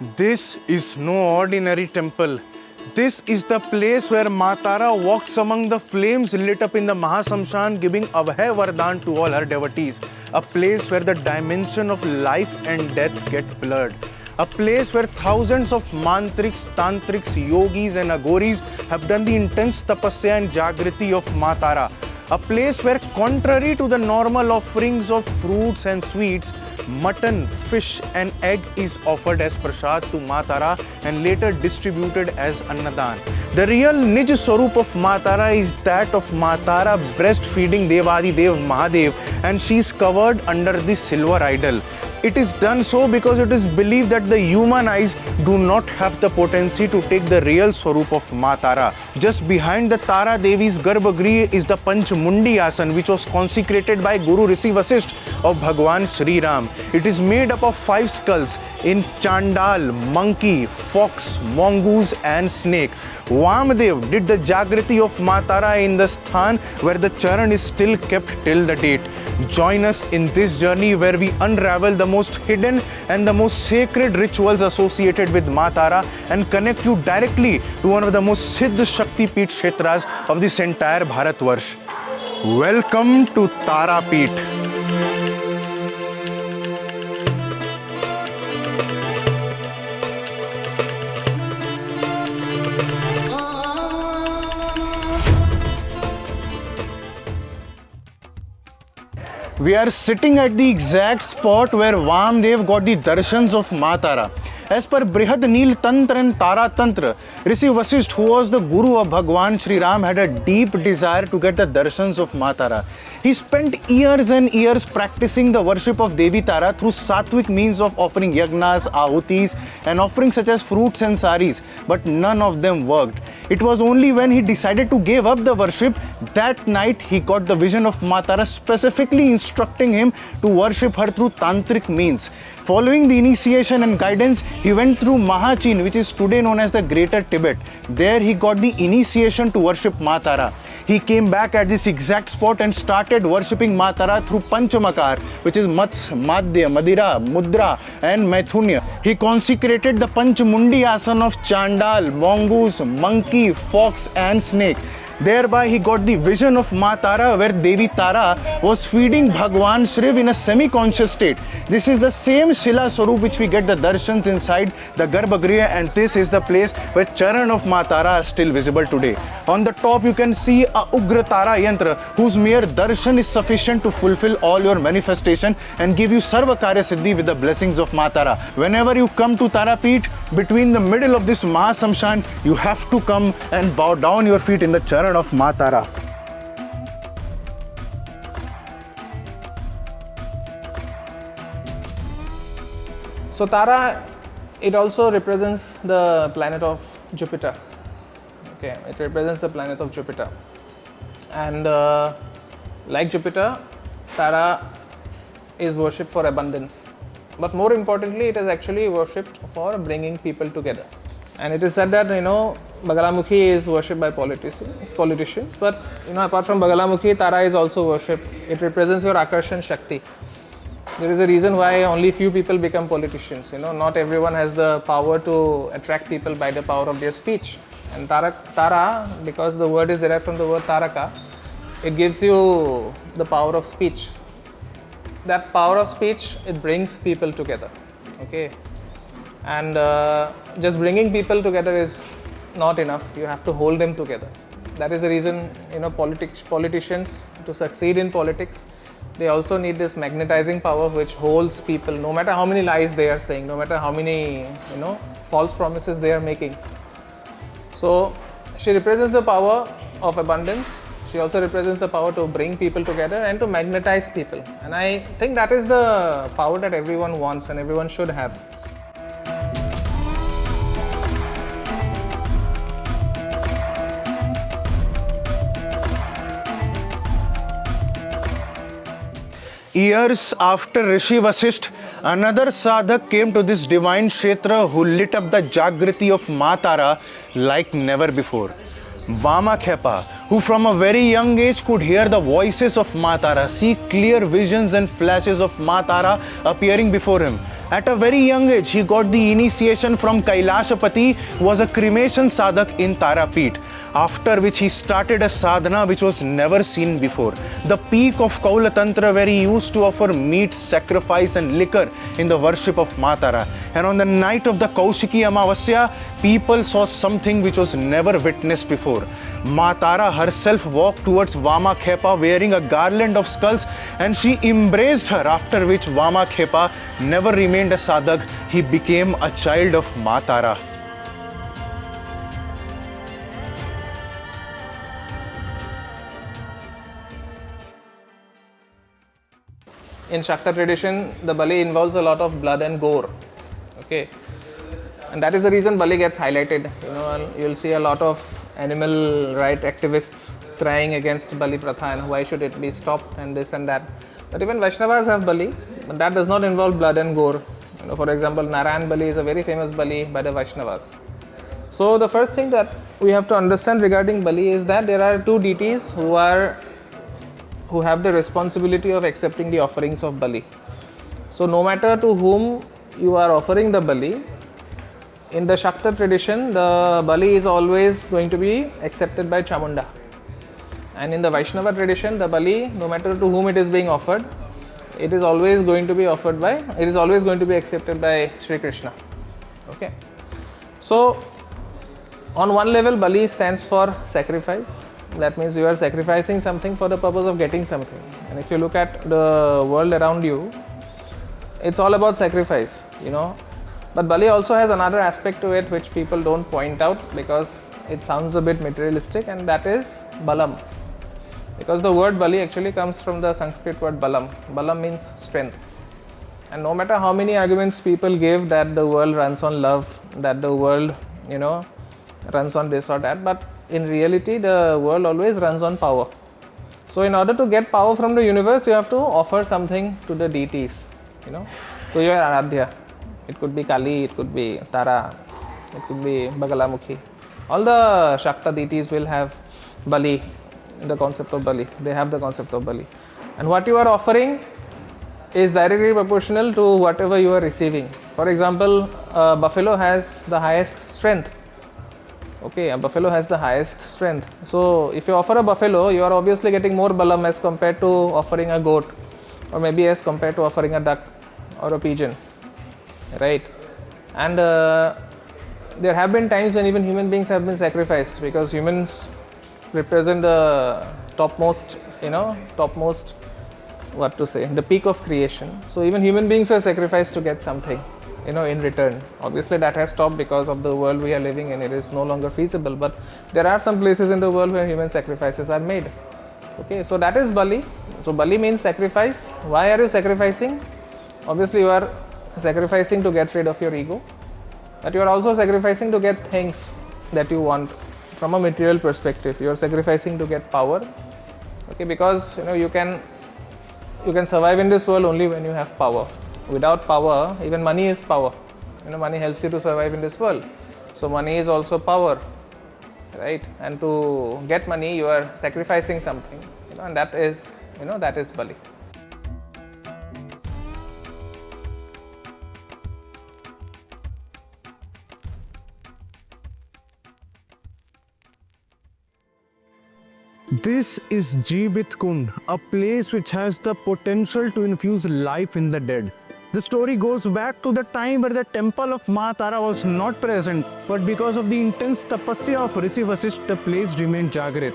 This is no ordinary temple. This is the place where Matara walks among the flames lit up in the Mahasamshan, giving Abhay Vardhan to all her devotees. A place where the dimension of life and death get blurred. A place where thousands of mantriks, tantriks, yogis and agoris have done the intense tapasya and jagriti of Matara. A place where, contrary to the normal offerings of fruits and sweets, mutton, fish and egg is offered as prasad to Matara and later distributed as Annadan. The real Nij Swarup of Matara is that of Matara breastfeeding Devadidev Mahadev, and she is covered under the silver idol. It is done so because it is believed that the human eyes do not have the potency to take the real Swarup of Matara. Just behind the Tara Devi's Garbhagriha is the Panchmundi Asan, which was consecrated by Guru Rishi Vasisht of Bhagwan Shri Ram. It is made up of 5 skulls in Chandal, monkey, fox, mongoose and snake. Vamadev did the Jagriti of Matara in the Sthan where the Charan is still kept till the date. Join us in this journey where we unravel the most hidden and the most sacred rituals associated with Matara and connect you directly to one of the most Siddh Shakti Peeth Kshetras of this entire Bharatvarsh. Welcome to Tara Peeth. We are sitting at the exact spot where Vamadev got the darshans of Matara. As per Brihad Neel Tantra and Tara Tantra, Rishi Vasisht, who was the guru of Bhagwan Shri Ram, had a deep desire to get the darshans of Matara. He spent years and years practicing the worship of Devi Tara through sattvic means of offering yagnas, ahutis and offerings such as fruits and saris, but none of them worked. It was only when he decided to give up the worship that night he got the vision of Matara specifically instructing him to worship her through tantric means. Following the initiation and guidance, he went through Mahachin, which is today known as the Greater Tibet. There he got the initiation to worship Matara. He came back at this exact spot and started worshipping Matara through Panchamakar, which is Mats, Madhya, Madira, Mudra and Maithunya. He consecrated the Panchmundi Asan of Chandal, mongoose, monkey, fox and snake. Thereby he got the vision of Matara where Devi Tara was feeding Bhagwan Shriv in a semi-conscious state. This is the same Shila Swarup which we get the darshans inside the Garbhagriha, and this is the place where Charan of Matara are still visible today. On the top you can see a Ugra Tara Yantra whose mere darshan is sufficient to fulfill all your manifestation and give you Sarva Karya Siddhi with the blessings of Matara. Whenever you come to Tara Peeth, between the middle of this Mahasamshan, you have to come and bow down your feet in the Charan of Matara. So Tara, it also represents the planet of Jupiter. Okay, it represents the planet of Jupiter, and like Jupiter, Tara is worshipped for abundance, but more importantly, it is actually worshipped for bringing people together. And it is said that Bagalamukhi is worshipped by politicians, but apart from Bagalamukhi, Tara is also worshipped. It represents your Akarshan Shakti. There is a reason why only few people become politicians. Not everyone has the power to attract people by the power of their speech. And Tara, because the word is derived from the word Taraka, it gives you the power of speech. That power of speech, it brings people together. Okay. And just bringing people together is not enough. You have to hold them together. That is the reason politicians, to succeed in politics, they also need this magnetizing power which holds people, no matter how many lies they are saying, no matter how many false promises they are making. So she represents the power of abundance. She also represents the power to bring people together and to magnetize people. And I think that is the power that everyone wants and everyone should have. Years after Rishi Vasisht, another sadhak came to this divine kshetra who lit up the Jagriti of Matara like never before. Vamakhepa, who from a very young age could hear the voices of Matara, see clear visions and flashes of Matara appearing before him. At a very young age, he got the initiation from Kailashapati, who was a cremation sadhak in Tarapeeth, after which he started a sadhana which was never seen before. The peak of Kaula Tantra, where he used to offer meat, sacrifice and liquor in the worship of Ma Tara. And on the night of the Kaushiki Amavasya, people saw something which was never witnessed before. Ma Tara herself walked towards Vama Khepa wearing a garland of skulls, and she embraced her, after which Vama Khepa never remained a sadhak. He became a child of Ma Tara. In Shakta tradition, the Bali involves a lot of blood and gore. Okay, and that is the reason Bali gets highlighted. And you'll see a lot of animal rights activists crying against Bali Pratha and why should it be stopped and this and that. But even Vaishnavas have Bali, but that does not involve blood and gore. For example, Narayan Bali is a very famous Bali by the Vaishnavas. So the first thing that we have to understand regarding Bali is that there are two deities who have the responsibility of accepting the offerings of Bali. So no matter to whom you are offering the Bali, in the Shakta tradition, the Bali is always going to be accepted by Chamunda. And in the Vaishnava tradition, the Bali, no matter to whom it is being offered, it is always going to be accepted by Sri Krishna. Okay. So on one level, Bali stands for sacrifice. That means you are sacrificing something for the purpose of getting something. And if you look at the world around you, it's all about sacrifice, But Bali also has another aspect to it which people don't point out because it sounds a bit materialistic, and that is balam. Because the word Bali actually comes from the Sanskrit word balam. Balam means strength. And no matter how many arguments people give that the world runs on love, that the world, runs on this or that, but in reality, the world always runs on power. So in order to get power from the universe, you have to offer something to the deities, to your Aradhya. It could be Kali, it could be Tara, it could be Bagalamukhi. All the Shakta deities will have Bali, the concept of Bali. They have the concept of Bali. And what you are offering is directly proportional to whatever you are receiving. For example, a buffalo has the highest strength. Okay, a buffalo has the highest strength. So if you offer a buffalo, you are obviously getting more balam as compared to offering a goat, or maybe as compared to offering a duck or a pigeon, right? And there have been times when even human beings have been sacrificed because humans represent the topmost, the peak of creation. So even human beings are sacrificed to get something, in return. Obviously that has stopped because of the world we are living in. It is no longer feasible, but there are some places in the world where human sacrifices are made. Okay, so that is Bali. So Bali means sacrifice. Why are you sacrificing? Obviously you are sacrificing to get rid of your ego, but you are also sacrificing to get things that you want from a material perspective. You are sacrificing to get power. Okay, because you can survive in this world only when you have power. Without power, even money is power. Money helps you to survive in this world. So money is also power, right? And to get money, you are sacrificing something, and that is Bali. This is Jeevit Kund, a place which has the potential to infuse life in the dead. The story goes back to the time where the temple of Ma Tara was not present, but because of the intense tapasya of Rishi Vasishtha, the place remained Jagrit.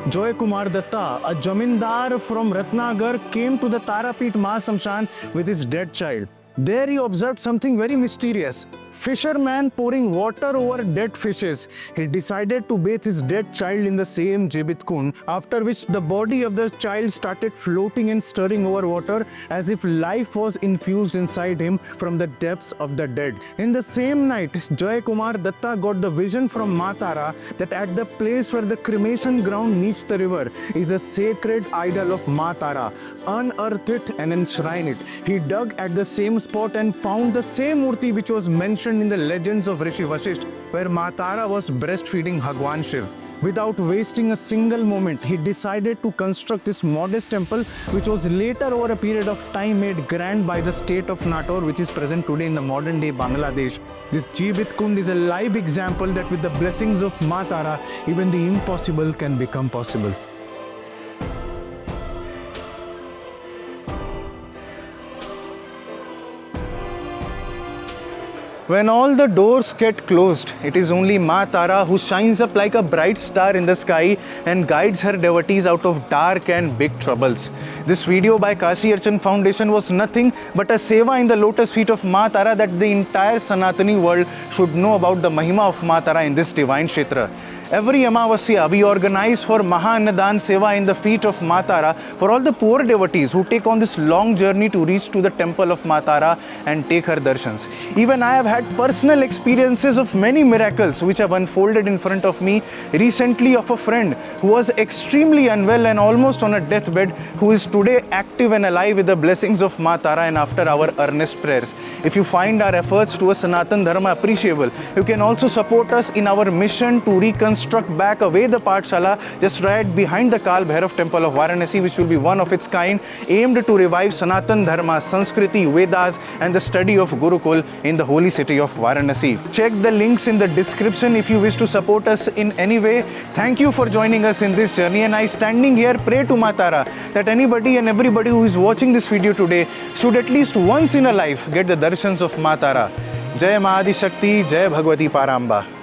Joy Kumar Datta, a jamindar from Ratnagar, came to the Tarapeeth Mahasamshan with his dead child. There he observed something very mysterious. Fisherman pouring water over dead fishes. He decided to bathe his dead child in the same Jeevit Kund, after which the body of the child started floating and stirring over water as if life was infused inside him from the depths of the dead. In the same night, Joy Kumar Datta got the vision from Ma Tara that at the place where the cremation ground meets the river is a sacred idol of Ma Tara. Unearth it and enshrine it. He dug at the same spot and found the same murti which was mentioned in the legends of Rishi Vasishtha, where Ma Tara was breastfeeding Bhagwan Shiv. Without wasting a single moment, he decided to construct this modest temple, which was later over a period of time made grand by the state of Nator, which is present today in the modern day Bangladesh. This Jeevit Kund is a live example that with the blessings of Ma Tara, even the impossible can become possible. When all the doors get closed, it is only Ma Tara who shines up like a bright star in the sky and guides her devotees out of dark and big troubles. This video by Kashi Archan Foundation was nothing but a seva in the lotus feet of Ma Tara that the entire Sanatani world should know about the Mahima of Ma Tara in this divine Kshetra. Every Amavasya, we organize for Maha Annadan Seva in the feet of Ma Tara for all the poor devotees who take on this long journey to reach to the temple of Ma Tara and take her darshans. Even I have had personal experiences of many miracles which have unfolded in front of me recently of a friend who was extremely unwell and almost on a deathbed, who is today active and alive with the blessings of Ma Tara and after our earnest prayers. If you find our efforts towards Sanatan Dharma appreciable, you can also support us in our mission to reconstruct back a Veda Pathshala just right behind the Kal Bhairav temple of Varanasi, which will be one of its kind, aimed to revive Sanatan Dharma, Sanskriti, Vedas and the study of Gurukul in the holy city of Varanasi. Check the links in the description if you wish to support us in any way. Thank you for joining us in this journey, and I standing here pray to Ma Tara that anybody and everybody who is watching this video today should at least once in a life get the darshans of Ma Tara. Jai Mahadi Shakti, Jai Bhagwati Paramba.